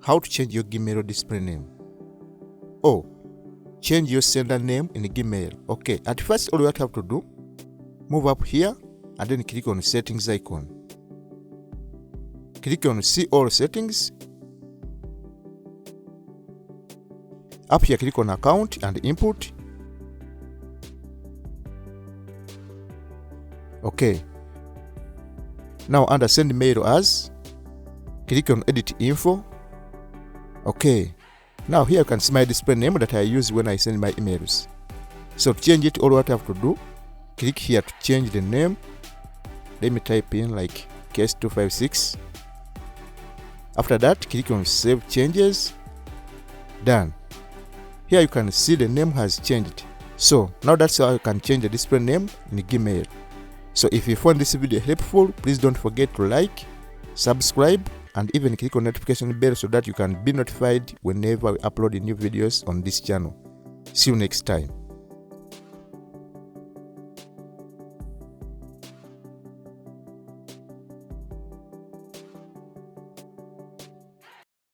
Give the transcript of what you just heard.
How to change your Gmail display name. Oh, change your sender name in Gmail. Okay, at first all you have to do, move up here and then click on settings icon. Click on see all settings. Up here click on account and input. Okay. Now under send mail as, click on edit info. Okay. Now here you can see my display name that I use when I send my emails. So to change it, all what I have to do, click here to change the name. Let me type in like kaise256. After that, click on save changes. Done. Here you can see the name has changed. So now that's how you can change the display name in Gmail. So if you found this video helpful, please don't forget to like, subscribe, and even click on notification bell so that you can be notified whenever we upload new videos on this channel. See you next time.